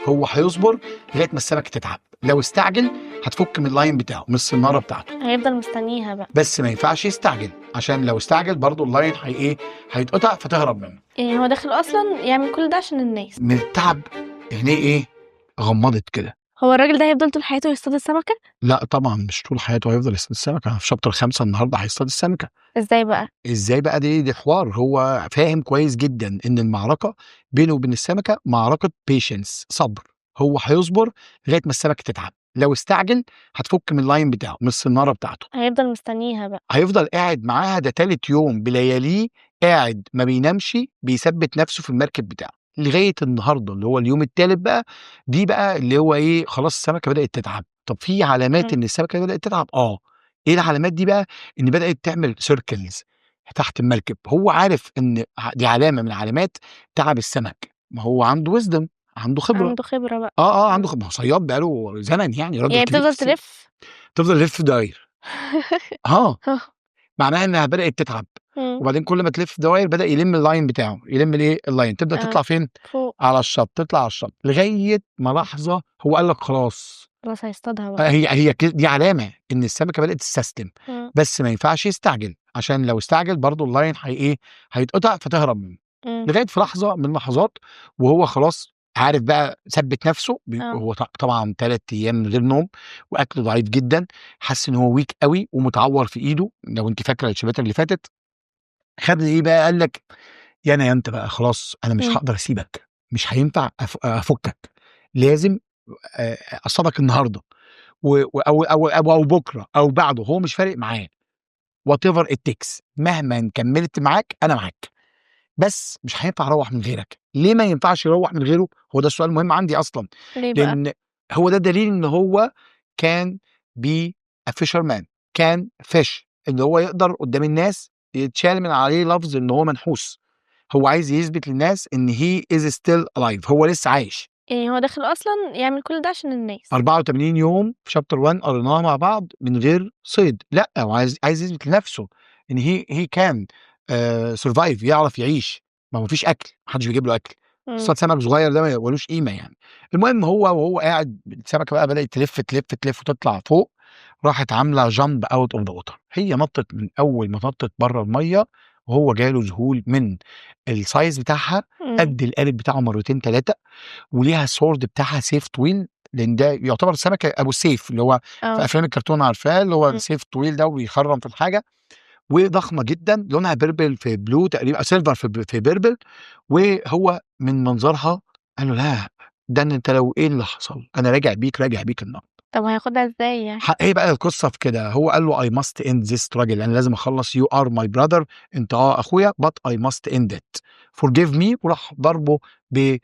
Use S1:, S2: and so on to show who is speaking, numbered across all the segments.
S1: هو هيصبر لغايه ما السمكه تتعب. لو استعجل هتفك من اللاين بتاعه، من السناره بتاعته،
S2: هيفضل مستنيها بقى.
S1: بس ما ينفعش يستعجل، عشان لو استعجل برضو اللاين هيتقطع فتهرب منه.
S2: يعني هو داخل اصلا يعمل كل ده عشان الناس؟
S1: من التعب عينيه غمضت كده.
S2: هو الراجل ده هيفضل طول حياته يصطاد السمكة؟
S1: لا طبعا مش طول حياته هيفضل يصطاد السمكه، في شابتر 5 النهارده هيصطاد السمكه.
S2: ازاي بقى؟
S1: ازاي بقى؟ دي حوار. هو فاهم كويس جدا ان المعركه بينه وبين السمكه معركه بيشنس، صبر. هو هيصبر لغايه ما السمكه تتعب. لو استعجل هتفك من اللاين بتاعه، من السناره بتاعته،
S2: هيفضل مستنيها بقى.
S1: هيفضل قاعد معاها. ده تالت يوم بلياليه قاعد ما بينامش، بيثبت نفسه في المركب بتاعه لغايه النهارده اللي هو اليوم التالت بقى. دي بقى اللي هو خلاص السمكه بدات تتعب. طب في علامات ان السمكه بدات تتعب. ايه العلامات دي بقى؟ ان بدات تعمل سيركلز تحت المركب. هو عارف ان دي علامه من علامات تعب السمك. ما هو عنده ويزدم، عنده خبره.
S2: عنده خبرة بقى.
S1: عنده خبره. صياد بقاله زمن، يعني راجل
S2: يعني
S1: كبير
S2: بتفضل
S1: في السن.
S2: تلف؟
S1: تفضل تلف داير. اه
S2: آه.
S1: معناها انها بدات تتعب.
S2: مم.
S1: وبعدين كل ما تلف دواير بدأ يلم اللاين بتاعه، يلم اللاين. تبدأ تطلع فين؟
S2: فوق.
S1: على الشط. تطلع على الشط لغاية ما لحظة هو قال لك خلاص.
S2: خلاص هيصطادها بقى.
S1: هي دي علامة ان السمكة بدأت تستسلم.
S2: مم.
S1: بس ما ينفعش يستعجل، عشان لو استعجل برضو اللاين هيتقطع فتهرب منه.
S2: مم.
S1: لغاية في لحظة من اللحظات وهو خلاص عارف بقى ثبت نفسه. هو طبعا 3 ايام من غير نوم واكل ضعيف جدا. حس ان هو ويك قوي ومتعور في ايده، لو انت فاكره الشبات اللي فاتت. خد بقى قال لك يا انت بقى خلاص انا مش هقدر اسيبك، مش هينفع افكك. لازم اصطادك النهارده او بكره او بعده. هو مش فارق معاه وات ايفر ات تيكس. مهما كملت معاك انا معاك، بس مش هينفع اروح من غيرك. ليه ما ينفعش يروح من غيره؟ هو ده السؤال المهم عندي اصلا.
S2: ليه بقى؟
S1: لان هو ده دليل ان هو كان بي فيشرمان، كان فيش، اللي هو يقدر قدام الناس يتشال من عليه لفظ ان هو منحوس. هو عايز يثبت للناس ان هي از ستيل الايف، هو لسه عايش.
S2: يعني هو داخل اصلا يعمل كل ده عشان الناس؟
S1: 84 يوم في شابتر 1 قريناها مع بعض من غير صيد. لا هو عايز يثبت لنفسه ان هي كان سرفايف، يعرف يعيش. ما فيش اكل، ما حدش بيجيب له اكل. اصطاد سمك صغير ده ما ملوش قيمه يعني. المهم وهو قاعد السمكه بقى بدات تلف تلف تلف وتطلع فوق. راحت عامله جامب اوت اوف ذا ووتر. هي نطت من اول ما نطت بره الميه وهو جاله ذهول من السايز بتاعها. قد القالب بتاعه مرتين 3. وليها السورد بتاعها سيف طويل، لان ده يعتبر سمكه ابو السيف اللي هو في افلام الكرتون عارفاه، اللي هو السيف الطويل ده وبيخرم في الحاجه. وضخمه جدا، لونها بيربل في بلو تقريبا، سيلفر في بيربل. وهو من منظرها قال له لا، ده انت لو ايه اللي حصل انا راجع بيك النهارده.
S2: طب هياخدها ازاي يعني؟
S1: ايه بقى القصه في كده؟ هو قال له I must end this struggle، انا لازم اخلص. you are my brother، انت اخويا، but I must end it forgive me. وراح ضربه ب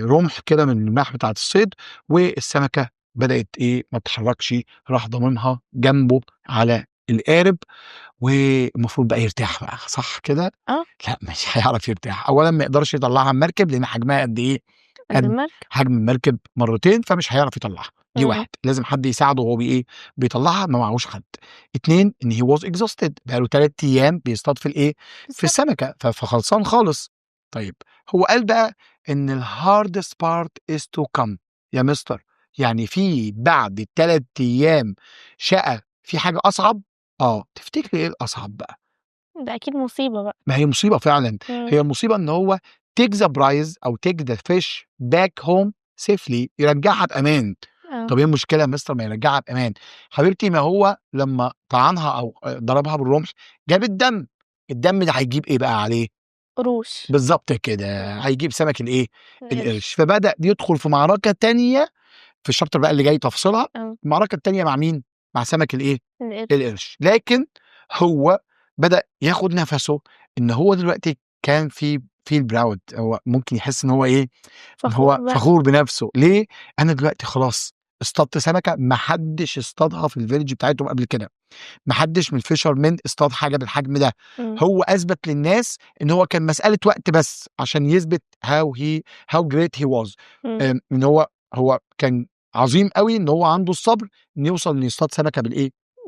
S1: رمح كده من الرماح بتاعه الصيد. والسمكه بدات ما تتحركش. راح ضممها جنبه على القارب. والمفروض بقى يرتاح بقى، صح كده؟ لا مش هيعرف يرتاح. اولا ما يقدرش يطلعها من المركب لان حجمها قد ايه؟
S2: قد المركب.
S1: حجم المركب مرتين، فمش هيعرف يطلعها. دي واحد، لازم حد يساعده وهو بيطلعها. ما معهوش حد. 2 ان هي واز اكزوستد، بقاله 3 ايام بيصطاد في السمكه، فخلصان خالص. طيب هو قال بقى ان الهاردست بارت از تو كم يا مستر. يعني في بعد 3 ايام شقه في حاجه اصعب. تفتكري ايه الاصعب بقى؟
S2: ده اكيد مصيبة بقى.
S1: ما هي مصيبه فعلا. هي المصيبه ان هو take the prize او take the fish back home safely، يرجعها بامان. طب ايه المشكله يا مستر ما يرجعها بامان؟ حبيبتي ما هو لما طعنها او ضربها بالرمح جاب الدم. الدم ده هيجيب ايه بقى عليه؟
S2: قروش.
S1: بالظبط كده، هيجيب سمك القرش. فبدأ يدخل في معركه تانية في الشابتر بقى اللي جاي تفصيلها. المعركه التانية مع مين؟ مع سمك القرش. لكن هو بدأ ياخد نفسه ان هو دلوقتي كان في البراود. هو ممكن يحس ان هو ان هو فخور بنفسه. ليه؟ انا دلوقتي خلاص اصطادت سمكه ما حدش اصطادها في الفيلج بتاعتهم قبل كده. ما حدش من الفيشر مان اصطاد حاجه بالحجم ده. هو اثبت للناس ان هو كان مساله وقت بس عشان يثبت هاو جريت هي واز. ان هو كان عظيم قوي، ان هو عنده الصبر ان يوصل ان يصطاد سمكه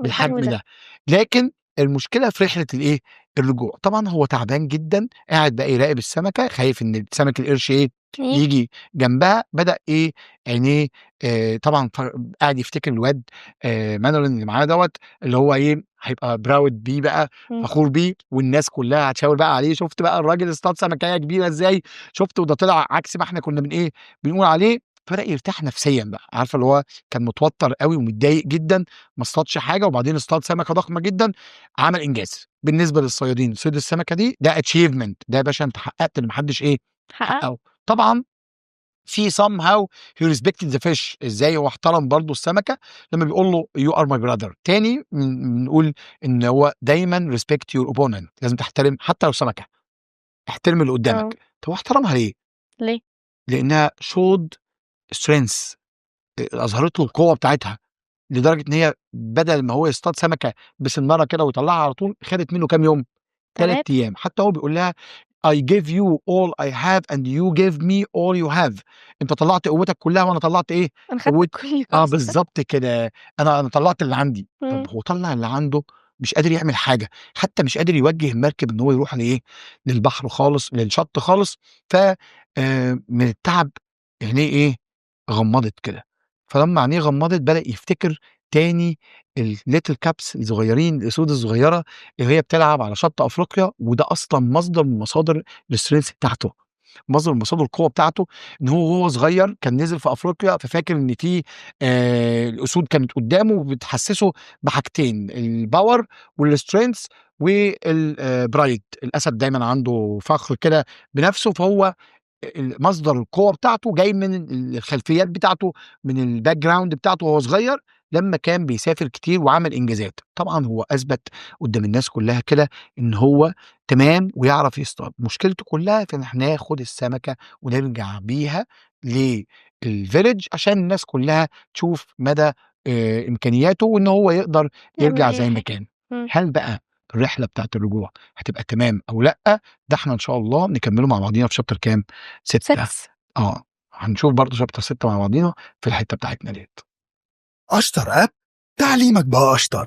S1: بالحجم ده. لكن المشكله في رحله الرجوع. طبعًا هو تعبان جدًا، قاعد بقى يراقب السمكة، خايف إن سمك القرش
S2: ييجي.
S1: ييجي جنبها، بدأ عينيه طبعًا قاعد يفتكر الواد مانولين اللي معاه دوّة، اللي هو هيبقى proud بيه بقى،
S2: إمم.
S1: فخور بيه، والناس كلها هتشاور بقى عليه، شُفت بقى الراجل اصطاد سمكية كبيرة إزاي، شُفت وده طلع عكس ما إحنا كنا بنقول عليه، فبدأ يرتاح نفسيًا بقى، عارفة اللي هو كان متوتر أوي ومتضايق جدًا، ما اصطادش حاجة وبعدين اصطاد سمكة ضخمة جدًا، عمل إنجاز. بالنسبة للصيادين صيد السمكة دي ده achievement، ده يا باشا أنت حققت اللي ما حدش
S2: حققه.
S1: حققه. طبعًا في somehow he respected the fish، إزاي هو احترم برضه السمكة لمّا بيقول له you are my brother. تاني بنقول إن هو دايمًا respect your opponent، لازم تحترم حتى لو سمكة، احترم اللي
S2: آه.
S1: قدامك. طب هو احترمها ليه؟
S2: ليه؟
S1: لإنها showed strength، أظهرت له القوة بتاعتها، لدرجة إن هي بدل ما هو يصطاد سمكة بسنارة كده ويطلعها على طول، خدت منه كام يوم؟ 3
S2: 3.
S1: أيام. حتى هو بيقول لها I give you all I have and you give me all you have. أنت طلّعت قوتك كلها وأنا طلّعت
S2: أنا خدت
S1: قوت
S2: كل جزء.
S1: بالضبط كده، أنا طلّعت اللي عندي. طب
S2: إمم.
S1: هو طلّع اللي عنده، مش قادر يعمل حاجة، حتى مش قادر يوجّه المركب إن هو يروح للبحر خالص، للشط خالص. ف من التعب عينيه غمّضت كده، فلمّا عينيه غمّضت بدأ يفتكر تاني الlittle cubs الصغيرين، الأسود الصغيرة اللي هي بتلعب على شط أفريقيا، وده أصلًا مصدر من مصادر الstrength بتاعته، مصدر من مصادر القوة بتاعته، إن هو وهو صغير كان نزل في أفريقيا، ففاكر إن في الأسود كانت قدّامه وبتحسّسه بحاجتين الpower والstrength pride. الأسد دايمًا عنده فخر كده بنفسه، فهو مصدر القوة بتاعته جاي من الخلفيات بتاعته، من الbackground بتاعته وهو صغير، لمّا كان بيسافر كتير وعمل إنجازات. طبعًا هو أثبت قدّام الناس كلّها كده إن هو تمام ويعرف يصطاد، مشكلته كلّها في إن إحنا ناخد السمكة ونرجع بيها للvillage عشان الناس كلّها تشوف مدى إمكانياته وإن هو يقدر
S2: يعمل
S1: يرجع
S2: أي
S1: زي ما
S2: حاجة.
S1: كان.
S2: إمم.
S1: هل بقى الرحلة بتاعة الرجوع هتبقى تمام أو لأ؟ ده إحنا إن شاء الله نكمّله مع بعضينا في chapter كام؟ 6.
S2: 6.
S1: هنشوف برضه chapter 6 مع بعضينا في الحتّة بتاعتنا ديّة.
S3: أشطر أب، تعليمك بقى أشطر.